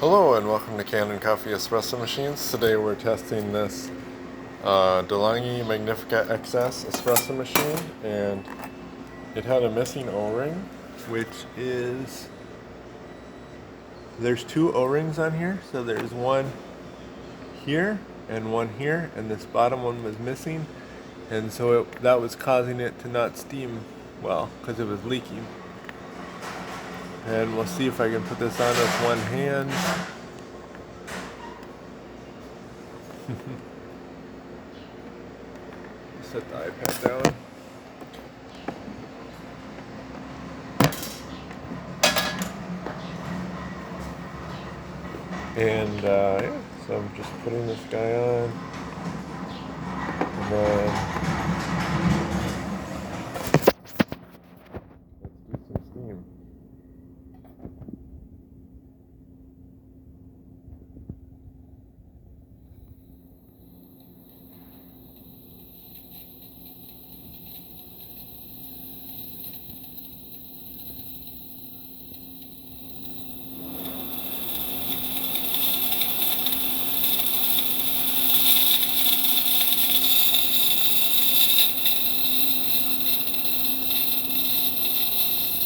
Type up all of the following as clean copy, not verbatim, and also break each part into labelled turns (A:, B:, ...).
A: Hello and welcome to Kanen Coffee Espresso Machines. Today we're testing this Delonghi Magnifica XS espresso machine, and it had a missing O-ring, which is, there's two O-rings on here, so there's one here and one here, and this bottom one was missing, and so that was causing it to not steam well because it was leaking. And we'll see if I can put this on with one hand. Set the iPad down. And yeah, so I'm just putting this guy on. And then let's do some steam.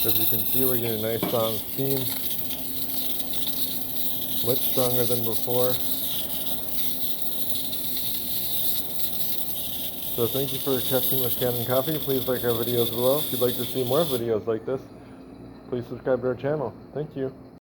A: As you can see, we're getting nice strong steam, much stronger than before. So thank you for testing with Kanen Coffee. Please like our videos below. If you'd like to see more videos like this, please subscribe to our channel. Thank you.